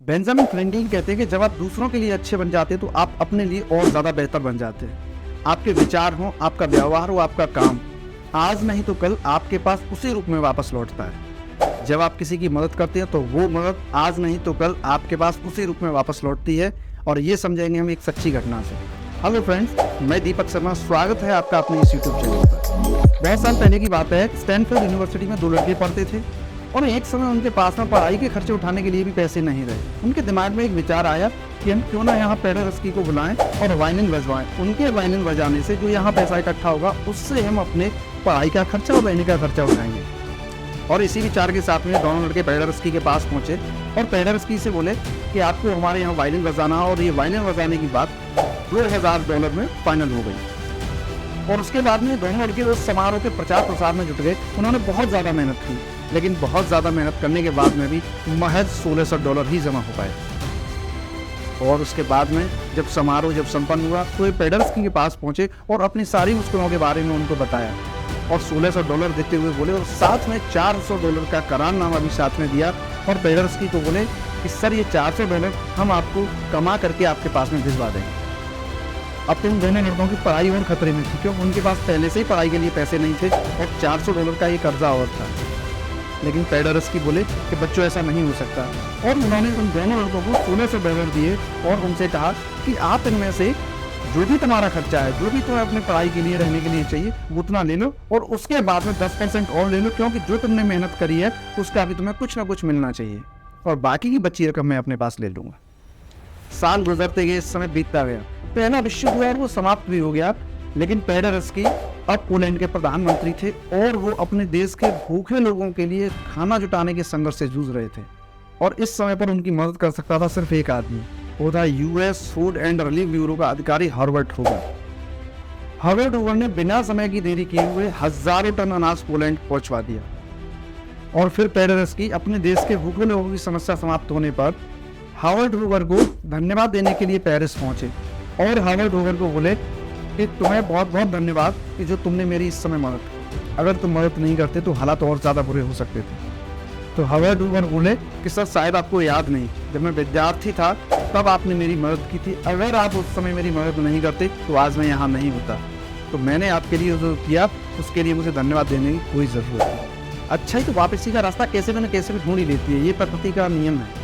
Benjamin Franklin कहते हैं कि जब आप दूसरों के लिए अच्छे बन जाते हैं तो आप अपने लिए और ज़्यादा बेहतर बन जाते हैं। आपके विचार हो, आपका व्यवहार हो, आपका काम आज नहीं तो कल आपके पास उसी रूप में वापस लौटता है। जब आप किसी की मदद करते हैं तो वो मदद आज नहीं तो कल आपके पास उसी रूप में वापस लौटती है, और ये समझेंगे हम एक सच्ची घटना से। हेलो फ्रेंड्स, मैं दीपक शर्मा, स्वागत है आपका अपने इस यूट्यूब चैनल पर। बहुत साल पहले की बात है, स्टैनफोर्ड यूनिवर्सिटी में दो लड़के पढ़ते थे और एक समय उनके पास में पढ़ाई के खर्चे उठाने के लिए भी पैसे नहीं रहे। उनके दिमाग में एक विचार आया कि हम क्यों ना यहाँ पेडरस्की को बुलाएं और वायलिन बजवाएं। उनके वायलिन बजाने से जो यहाँ पैसा इकट्ठा होगा उससे हम अपने पढ़ाई का खर्चा और रहने का खर्चा उठाएंगे। और इसी विचार के साथ में दोनों लड़के पेडरस्की के पास पहुंचे और पेडरस्की से बोले कि आपको हमारे यहाँ वायलिन बजाना है, और ये वायलिन बजाने की बात $2000 में फाइनल हो गई। और उसके बाद में दोनों लड़के उस समारोह के प्रचार प्रसार में जुट गए। उन्होंने बहुत ज़्यादा मेहनत की, लेकिन बहुत ज़्यादा मेहनत करने के बाद में भी महज $1600 ही जमा हो पाए। और उसके बाद में जब समारोह संपन्न हुआ तो ये पेडरस्की के पास पहुंचे और अपनी सारी मुश्किलों के बारे में उनको बताया और $1600 देते हुए बोले, और साथ में $400 का करारनामा भी साथ में दिया। और पेडरस्की को बोले कि सर, ये $400 हम आपको कमा करके आपके पास में भिजवा देंगे। अब तो उन दोनों लड़कों की पढ़ाई और खतरे में थी, क्योंकि उनके पास पहले से ही पढ़ाई के लिए पैसे नहीं थे और $400 का ये कर्जा और था। लेकिन पेडरस्की बोले कि बच्चों, ऐसा नहीं हो सकता, और उन्होंने उन दोनों लड़कों को $1600 दिए और उनसे कहा कि आप इनमें से जो भी तुम्हारा खर्चा है, जो भी तुम्हें अपने पढ़ाई के लिए रहने के लिए चाहिए, वो उतना ले लो, और उसके बाद में 10% और ले लो, क्योंकि जो तुमने मेहनत करी है उसका भी तुम्हें कुछ ना कुछ मिलना चाहिए, और बाकी की बची रकम मैं अपने पास ले लूँगा। साल गुजरते गए, इस समय बीतता गया। पहला विश्व युद्ध है वो समाप्त भी हो गया, लेकिन पेडरस्की अब पोलैंड के प्रधानमंत्री थे और वो अपने देश के भूखे लोगों के लिए खाना जुटाने के संघर्ष से जूझ रहे थे। और इस समय पर उनकी मदद कर सकता था सिर्फ एक आदमी, वो था US food and relief bureau का अधिकारी हर्बर्ट हूवर। हर्बर्ट हूवर ने बिना समय की देरी किए हुए हजारों टन अनाज पोलैंड पहुंचवा दिया। और फिर पेडरस्की अपने देश के भूखे लोगों की समस्या समाप्त होने पर हर्बर्ट हूवर को धन्यवाद देने के लिए पेरिस पहुंचे और हर्बर्ट हूवर को बोले कि तुम्हें बहुत बहुत धन्यवाद कि जो तुमने मेरी इस समय मदद की। अगर तुम मदद नहीं करते तो हालात और ज़्यादा बुरे हो सकते थे। तो हर्बर्ट हूवर बोले कि सर, शायद आपको याद नहीं, जब मैं विद्यार्थी था तब आपने मेरी मदद की थी। अगर आप उस समय मेरी मदद नहीं करते तो आज मैं यहाँ नहीं होता। तो मैंने आपके लिए जो किया उसके लिए मुझे धन्यवाद देने की कोई ज़रूरत नहीं। अच्छा ही तो वापसी का रास्ता कैसे भी कैसे भी ढूंढ ही लेती है, ये प्रकृति का नियम है।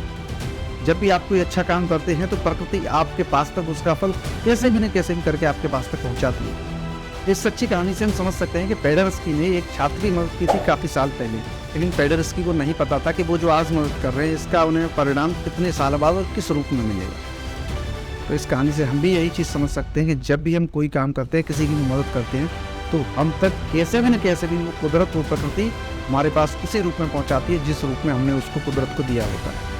जब भी आप कोई अच्छा काम करते हैं तो प्रकृति आपके पास तक उसका फल कैसे भी करके आपके पास तक पहुंचाती है। इस सच्ची कहानी से हम समझ सकते हैं कि पेडरस्की ने एक छात्र की मदद की थी काफ़ी साल पहले, लेकिन पेडरस्की को नहीं पता था कि वो जो आज मदद कर रहे हैं इसका उन्हें परिणाम कितने साल बाद और किस रूप में मिलेगा। तो इस कहानी से हम भी यही चीज़ समझ सकते हैं कि जब भी हम कोई काम करते हैं, किसी की मदद करते हैं, तो हम तक कैसे भी वो कुदरत, वो प्रकृति हमारे पास उसी रूप में पहुँचाती है जिस रूप में हमने उसको कुदरत को दिया होता है।